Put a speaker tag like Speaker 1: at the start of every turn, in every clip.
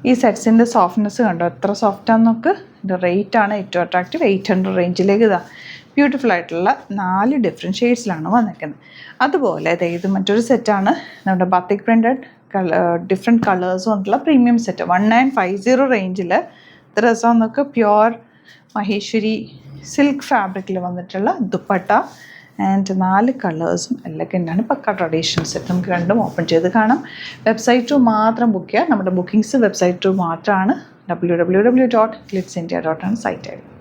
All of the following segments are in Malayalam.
Speaker 1: ഈ സെറ്റ്സിൻ്റെ സോഫ്റ്റ്നെസ് കണ്ടോ, എത്ര സോഫ്റ്റാന്ന് നോക്ക്. ഇത് റേറ്റാണ് ഏറ്റവും അട്രാക്റ്റീവ്. 800 റേഞ്ചിലേക്ക് ഇതാ ബ്യൂട്ടിഫുൾ ആയിട്ടുള്ള 4 ഡിഫറെൻറ്റ് ഷെയ്ഡ്സിലാണ് വന്നിരിക്കുന്നത്. അതുപോലെ ഇത് മറ്റൊരു സെറ്റാണ് നമ്മുടെ ബാത്തിക് പ്രിൻറ്റഡ് ഡിഫറെൻറ്റ് കളേഴ്സ് വന്നിട്ടുള്ള പ്രീമിയം സെറ്റ് 1950 റേഞ്ചിൽ. ഇത് രസം നോക്ക്, പ്യുവർ മഹേശ്വരി സിൽക്ക് ഫാബ്രിക്കിൽ വന്നിട്ടുള്ള ദുപ്പട്ട ആൻഡ് 4 കളേഴ്സും എല്ലഗൻ്റാണ്. പക്ക ട്രഡീഷണൽ സെറ്റ്. നമുക്ക് രണ്ടും ഓപ്പൺ ചെയ്ത് കാണാം. വെബ്സൈറ്റ് ത്രൂ മാത്രം ബുക്ക് ചെയ്യുക. നമ്മുടെ ബുക്കിംഗ്സ് വെബ്സൈറ്റ് ത്രൂ മാത്രമാണ്. www.glitzindia.com സൈറ്റ് ആയിരുന്നു.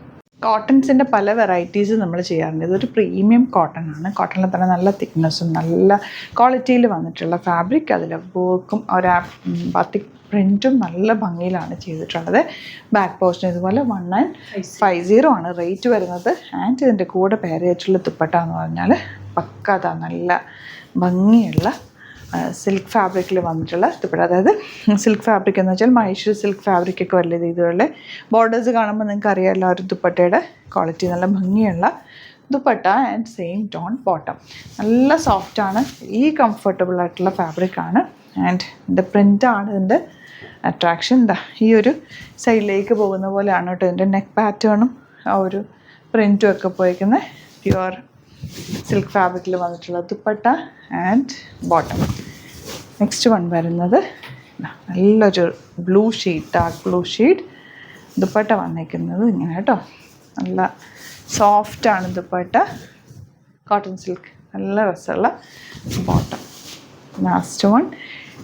Speaker 1: കോട്ടൺസിൻ്റെ പല വെറൈറ്റീസ് നമ്മൾ ചെയ്യാറുണ്ട്. ഇതൊരു പ്രീമിയം കോട്ടൺ ആണ്. കോട്ടണിൽ തന്നെ നല്ല തിക്നെസ്സും നല്ല ക്വാളിറ്റിയിൽ വന്നിട്ടുള്ള ഫാബ്രിക്, അതിൽ വർക്കും ഒരു ബാത്തിക് പ്രിൻറ്റും നല്ല ഭംഗിയിലാണ് ചെയ്തിട്ടുള്ളത്. ബാക്ക് പോർഷൻ ഇതുപോലെ 1950 ആണ് റേറ്റ് വരുന്നത്. ആൻഡ് ഇതിൻ്റെ കൂടെ പെയർ ചെയ്തിട്ടുള്ള ദുപ്പട്ട എന്ന് പറഞ്ഞാൽ പക്കാത നല്ല ഭംഗിയുള്ള സിൽക്ക് ഫാബ്രിക്കിൽ വന്നിട്ടുള്ള ദുപ്പട്ട. അതായത് സിൽക്ക് ഫാബ്രിക് എന്ന് വെച്ചാൽ മഹേശ്വരി സിൽക്ക് ഫാബ്രിക്കൊക്കെ വലിയ രീതിയിലുള്ള ബോർഡേഴ്സ് കാണുമ്പോൾ നിങ്ങൾക്ക് അറിയാമല്ലോ ഒരു ദുപ്പട്ടയുടെ ക്വാളിറ്റി. നല്ല ഭംഗിയുള്ള dupatta and same tone bottom. നല്ല സോഫ്റ്റാണ്, ഈ കംഫർട്ടബിൾ ആയിട്ടുള്ള ഫാബ്രിക്കാണ്. ആൻഡ് ഇതിൻ്റെ പ്രിൻ്റാണ് ഇതിൻ്റെ അട്രാക്ഷൻ. എന്താ ഈ ഒരു സൈഡിലേക്ക് പോകുന്ന പോലെയാണ് കേട്ടോ ഇതിൻ്റെ നെക്ക് പാറ്റേണും ആ ഒരു പ്രിൻറ്റും ഒക്കെ പോയിരിക്കുന്നത്. പ്യുവർ സിൽക്ക് ഫാബ്രിക്കിൽ വന്നിട്ടുള്ള dupatta and bottom. Next one വരുന്നത് നല്ലൊരു blue shade, dark blue shade dupatta വന്നിരിക്കുന്നത് ഇങ്ങനെ കേട്ടോ. നല്ല സോഫ്റ്റാണ് ദുപ്പട്ട, കോട്ടൺ സിൽക്ക്, നല്ല രസമുള്ള ബോട്ടം. ലാസ്റ്റ് വൺ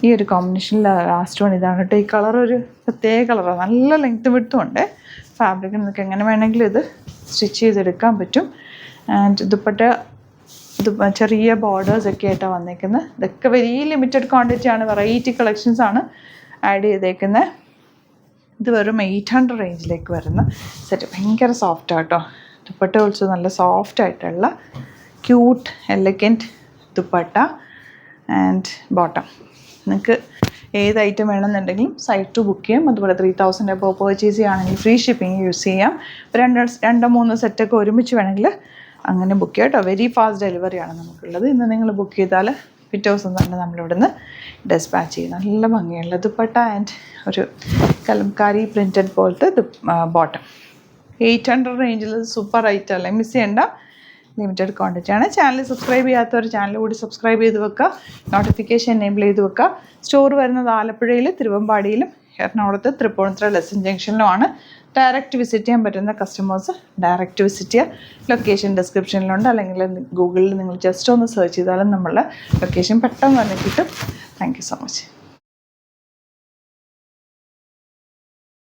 Speaker 1: ഈ ഒരു കോമ്പിനേഷനിൽ ലാസ്റ്റ് വൺ ഇതാണ് കേട്ടോ. ഈ കളർ ഒരു പ്രത്യേക കളറാണ്, നല്ല ലെങ്ത്തും വിഡ്ത്തും ഉണ്ട്. ഫാബ്രിക് നിങ്ങൾക്ക് എങ്ങനെ വേണമെങ്കിലും ഇത് സ്റ്റിച്ച് ചെയ്തെടുക്കാൻ പറ്റും. ആൻഡ് ദുപ്പട്ട ചെറിയ ബോർഡേഴ്സൊക്കെ ആയിട്ടാണ് വന്നേക്കുന്നത്. ഇതൊക്കെ വെരി ലിമിറ്റഡ് ക്വാണ്ടിറ്റിയാണ്, വെറൈറ്റി കളക്ഷൻസാണ് ആഡ് ചെയ്തേക്കുന്നത്. ഇത് വെറും 800 റേഞ്ചിലേക്ക് വരുന്ന സെറ്റ്. ഭയങ്കര സോഫ്റ്റാണ് കേട്ടോ ദുപ്പട്ട. ഓൾസോ നല്ല സോഫ്റ്റായിട്ടുള്ള cute elegant dupatta and bottom. നിങ്ങൾക്ക് ഏത് ഐറ്റം വേണമെന്നുണ്ടെങ്കിലും സൈറ്റ് ടു ബുക്ക് ചെയ്യാം. അതുപോലെ 3000 എബോവ് പർച്ചേസ് ചെയ്യുകയാണെങ്കിൽ ഫ്രീ ഷിപ്പിംഗ് യൂസ് ചെയ്യാം. 2-3 സെറ്റൊക്കെ ഒരുമിച്ച് വേണമെങ്കിൽ അങ്ങനെ ബുക്ക് ചെയ്യാം കേട്ടോ. വെരി ഫാസ്റ്റ് ഡെലിവറിയാണ് നമുക്കുള്ളത്. ഇന്ന് നിങ്ങൾ ബുക്ക് ചെയ്താൽ പിറ്റേ ദിവസം തന്നെ നമ്മളിവിടുന്ന് ഡെസ്പാച്ച് ചെയ്യും. നല്ല ഭംഗിയുള്ള ദുപ്പട്ട ആൻഡ് ഒരു കലംകാരി പ്രിൻറ്റഡ് പോലത്തെ ബോട്ടം. 800 റേഞ്ചിൽ സൂപ്പർ ഐറ്റം അല്ലേ, മിസ് ചെയ്യേണ്ട. ലിമിറ്റഡ് ക്വാണ്ടിറ്റിയാണ്. ചാനൽ സബ്സ്ക്രൈബ് ചെയ്യാത്തവർ ചാനൽ കൂടി സബ്സ്ക്രൈബ് ചെയ്ത് വെക്കുക. നോട്ടിഫിക്കേഷൻ എനേബിൾ ചെയ്ത് വെക്കുക. സ്റ്റോർ വരുന്നത് ആലപ്പുഴയിൽ, തിരുവമ്പാടിയിലും, എറണാകുളത്ത് തൃപ്പൂണിത്തുറ ലെസൺ ജംഗ്ഷനിലുമാണ്. ഡയറക്റ്റ് വിസിറ്റ് ചെയ്യാൻ പറ്റുന്ന കസ്റ്റമേഴ്സ് ഡയറക്റ്റ് വിസിറ്റ് ചെയ്യുക. ലൊക്കേഷൻ ഡിസ്ക്രിപ്ഷനിലുണ്ട്, അല്ലെങ്കിൽ ഗൂഗിളിൽ നിങ്ങൾ ജസ്റ്റ് ഒന്ന് സെർച്ച് ചെയ്താലും നമ്മളുടെ ലൊക്കേഷൻ പെട്ടെന്ന് തന്നെ കിട്ടും. Thank you so much.